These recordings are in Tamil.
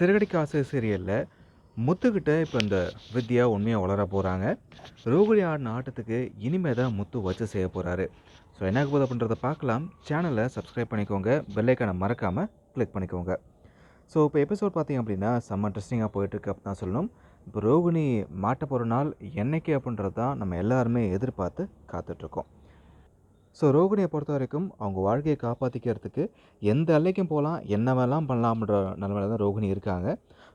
சிறகடிக்க ஆசை சீரியலில் முத்துக்கிட்ட இப்போ இந்த வித்யா உண்மையாக வளர போகிறாங்க. ரோகிணி ஆடின ஆட்டத்துக்கு இனிமே தான் முத்து வச்சு செய்ய போகிறாரு. ஸோ என்ன போகுது அப்படின்றத பார்க்கலாம். சேனலை சப்ஸ்கிரைப் பண்ணிக்கோங்க, பெல்லைக்கான மறக்காமல் கிளிக் பண்ணிக்கோங்க. ஸோ இப்போ எபிசோட் பார்த்தீங்க அப்படின்னா செம்ம இன்ட்ரெஸ்டிங்காக போயிட்டுருக்கு அப்படின்னு தான் சொல்லணும். இப்போ ரோகிணி மாட்ட போகிற நாள் என்னைக்கு அப்படின்றது தான் நம்ம எல்லாருமே எதிர்பார்த்து காத்துட்ருக்கோம். ஸோ ரோகிணியை பொறுத்த வரைக்கும் அவங்க வாழ்க்கையை காப்பாற்றிக்கிறதுக்கு எந்த எல்லைக்கும் போகலாம், என்னவெல்லாம் பண்ணலாம்ன்ற நிலமையில தான் ரோகிணி இருக்காங்க.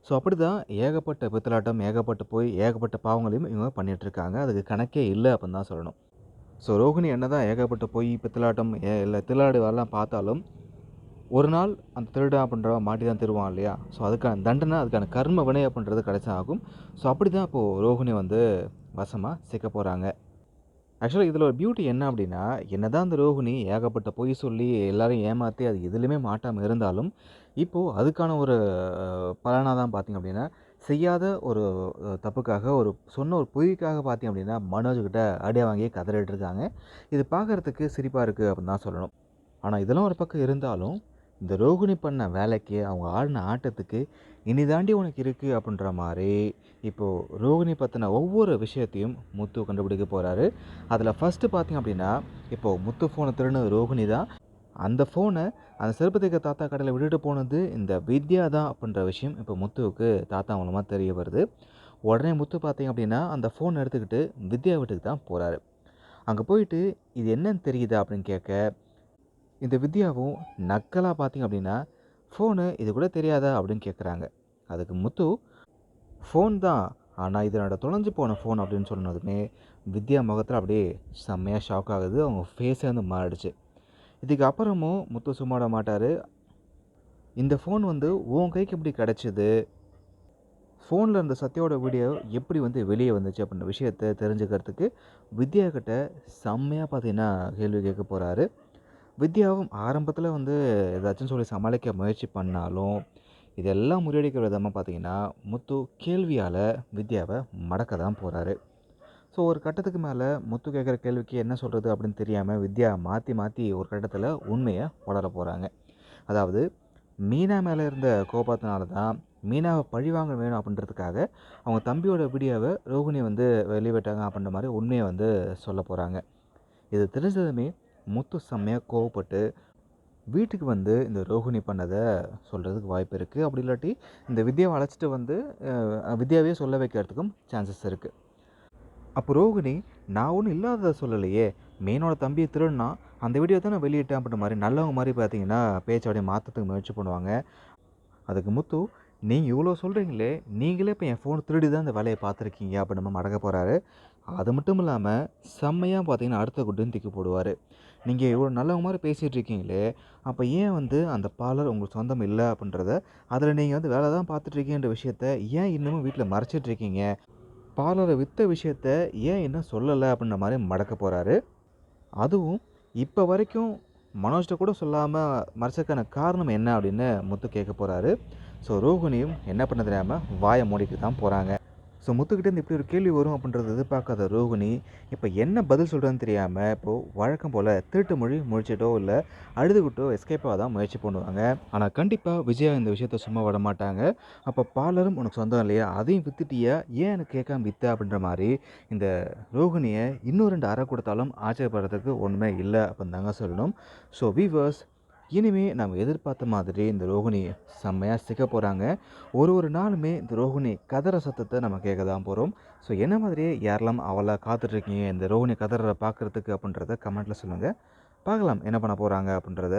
ஸோ அப்படி தான் ஏகப்பட்ட பித்தலாட்டம், ஏகப்பட்ட போய் ஏகப்பட்ட பாவங்களையும் இவங்க பண்ணிகிட்ருக்காங்க. அதுக்கு கணக்கே இல்லை அப்படின்னு தான் சொல்லணும். ஸோ ரோகிணி என்ன தான் ஏகப்பட்ட போய் பித்தலாட்டம் இல்லை திருடாடு வரலாம் பார்த்தாலும் ஒரு நாள் அந்த திருடன் அப்படின்றவன் மாட்டி தான் திருவான் இல்லையா? ஸோ அதுக்கான தண்டனை, அதுக்கான கர்ம வினை அப்படின்றது கிடைச்சா ஆகும். ஸோ அப்படி தான் இப்போது ரோகிணி வந்து வசமாக சிக்க போகிறாங்க. ஆக்சுவலாக இதில் ஒரு பியூட்டி என்ன அப்படின்னா, என்னதான் அந்த ரோகிணி ஏகப்பட்ட பொய் சொல்லி எல்லாரையும் ஏமாற்றி அது எதுலேயுமே மாட்டாமல் இருந்தாலும், இப்போது அதுக்கான ஒரு பலனாக தான் பார்த்திங்க அப்படின்னா, செய்யாத ஒரு தப்புக்காக சொன்ன ஒரு பொய்க்காக பார்த்திங்க அப்படின்னா, மனோஜ்கிட்ட அடி வாங்கி கதறிட்டு இருக்காங்க. இது பார்க்குறதுக்கு சிரிப்பாக இருக்குது அப்படின்னு தான் சொல்லணும். ஆனால் இதெல்லாம் ஒரு பக்கம் இருந்தாலும், இந்த ரோகிணி பண்ண வேலைக்கு, அவங்க ஆடின ஆட்டத்துக்கு இனி தாண்டி உனக்கு இருக்குது அப்படின்ற மாதிரி இப்போது ரோகிணி பற்றின ஒவ்வொரு விஷயத்தையும் முத்து கண்டுபிடிக்க போகிறாரு. அதில் ஃபஸ்ட்டு பார்த்திங்க அப்படின்னா, இப்போது முத்து ஃபோனை திருடினது ரோகிணி தான். அந்த ஃபோனை அந்த செருப்பு தைக்க தாத்தா கடையில் விட்டுட்டு போனது இந்த வித்யா தான் அப்படின்ற விஷயம் இப்போ முத்துவுக்கு தாத்தா மூலமாக தெரிய வருது. உடனே முத்து பார்த்திங்க அப்படின்னா அந்த ஃபோன் எடுத்துக்கிட்டு வித்யா வீட்டுக்கு தான் போகிறாரு. அங்கே போயிட்டு இது என்னன்னு தெரியுதா அப்படின்னு கேட்க, இந்த வித்யாவும் நக்கலாக பார்த்திங்க அப்படின்னா, ஃபோனு இது கூட தெரியாதா அப்படின்னு கேட்குறாங்க. அதுக்கு முத்து, ஃபோன் தான், ஆனால் இது என்னோட தொலைஞ்சு போன ஃபோன் அப்படின்னு சொன்னதுமே வித்யா முகத்தில் அப்படியே செம்மையாக ஷாக் ஆகுது. அவங்க ஃபேஸே வந்து மாறிடுச்சு. இதுக்கு அப்புறமும் முத்து சும்மாட மாட்டார். இந்த ஃபோன் வந்து உன் கைக்கு எப்படி கிடச்சிது, ஃபோனில் இருந்த சத்யாவோட வீடியோ எப்படி வந்து வெளியே வந்துச்சு அப்படின்ற விஷயத்தை தெரிஞ்சுக்கிறதுக்கு வித்யா கிட்ட செம்மையாக பார்த்தீங்கன்னா கேள்வி கேட்க போகிறாரு. வித்யாவும் ஆரம்பத்தில் வந்து ஏதாச்சும் சொல்லி சமாளிக்க முயற்சி பண்ணாலும் இதெல்லாம் முறியடிக்கிற விதமாக பார்த்தீங்கன்னா முத்து கேள்வியால் வித்யாவை மடக்க தான் போகிறாரு. ஸோ ஒரு கட்டத்துக்கு மேலே முத்து கேட்குற கேள்விக்கு என்ன சொல்கிறது அப்படின்னு தெரியாமல் வித்யா மாற்றி மாற்றி ஒரு கட்டத்தில் உண்மையை உளர போகிறாங்க. அதாவது மீனா மேலே இருந்த கோபத்தினால தான் மீனாவை பழிவாங்க வேணும் அப்படின்றதுக்காக அவங்க தம்பியோட வீடியோவை ரோகிணி வந்து வெளியிட்டாங்க அப்படின்ற மாதிரி உண்மையை வந்து சொல்ல போகிறாங்க. இது தெரிஞ்சதுமே முத்து செம்மையாக கோவப்பட்டு வீட்டுக்கு வந்து இந்த ரோகிணி பண்ணதை சொல்கிறதுக்கு வாய்ப்பு இருக்குது. அப்படி இல்லாட்டி இந்த வித்யாவை அழைச்சிட்டு வந்து வித்யாவே சொல்ல வைக்கிறதுக்கும் சான்சஸ் இருக்குது. அப்போ ரோகிணி, நான் ஒன்றும் இல்லாததை சொல்லலையே, மீனோட தம்பியை திருடுனா அந்த வீடியோ தான் நான் வெளியிட்டேன் அப்படின்ற மாதிரி நல்லவங்க மாதிரி பார்த்தீங்கன்னா பேச்சு அப்படியே மாற்றத்துக்கு முயற்சி பண்ணுவாங்க. அதுக்கு முத்து, நீங்கள் இவ்வளோ சொல்கிறீங்களே, நீங்களே இப்போ என் ஃபோன் திருடி தான் இந்த வேலையை பார்த்துருக்கீங்க அப்படின்னு நம்ம மடக்க போகிறாரு. அது மட்டும் இல்லாமல் செம்மையாக பார்த்தீங்கன்னா அடுத்த குட்டுன்னு தூக்கி போடுவார். நீங்கள் இவ்வளோ நல்லவங்க மாதிரி பேசிகிட்டு இருக்கீங்களே, அப்போ ஏன் வந்து அந்த பார்லர் உங்களுக்கு சொந்தம் இல்லை அப்படின்றத, அதில் நீங்கள் வந்து வேலை தான் பார்த்துட்ருக்கீங்கன்ற விஷயத்த ஏன் இன்னமும் வீட்டில் மறைச்சிட்ருக்கீங்க, பார்லரை விற்ற விஷயத்த ஏன் இன்னும் சொல்லலை அப்படின்ற மாதிரி மடக்க போகிறாரு. அதுவும் இப்போ வரைக்கும் மனோஜ்கிட்ட கூட சொல்லாமல் மறைச்சதுக்கான காரணம் என்ன அப்படின்னு முத்து கேட்க போகிறாரு. ஸோ ரோகிணியும் என்ன பண்ண தெரியாமல் வாயை மூடிட்டு தான் போகிறாங்க. ஸோ முத்துக்கிட்டேருந்து இப்படி ஒரு கேள்வி வரும் அப்படின்றது எதிர்பார்க்காத ரோகிணி இப்போ என்ன பதில் சொல்கிறதுன்னு தெரியாமல் இப்போது வழக்கம் போல் திருட்டு மொழி முழிச்சிட்டோ இல்லை அழுதுகிட்டோ எஸ்கேப்பாக தான் முயற்சி பண்ணுவாங்க. ஆனால் கண்டிப்பாக விஜயா இந்த விஷயத்த சும்மா விட மாட்டாங்க. அப்போ பார்லரும் உனக்கு சொந்தம் இல்லையா, அதையும் வித்துட்டியா, ஏன் எனக்கு கேட்காம வித்த அப்படின்ற மாதிரி இந்த ரோகிணியை இன்னும் 2 அறை கொடுத்தாலும் ஆச்சரியப்படுறதுக்கு ஒன்றுமே இல்லை அப்படின்னு தாங்க சொல்லணும். ஸோ வீவர்ஸ், இனிமேல் நம்ம எதிர்பார்த்த மாதிரி இந்த ரோகிணி செம்மையாக சிக்க போகிறாங்க. ஒரு நாளுமே இந்த ரோகிணி கதற சத்தத்தை நம்ம கேட்க தான் போகிறோம். ஸோ என்ன மாதிரியே யாரெல்லாம் அவளை காத்துட்ருக்கீங்க இந்த ரோகிணி கதற பார்க்குறதுக்கு அப்படின்றத கமெண்ட்டில் சொல்லுங்கள். பார்க்கலாம் என்ன பண்ண போகிறாங்க அப்படின்றத.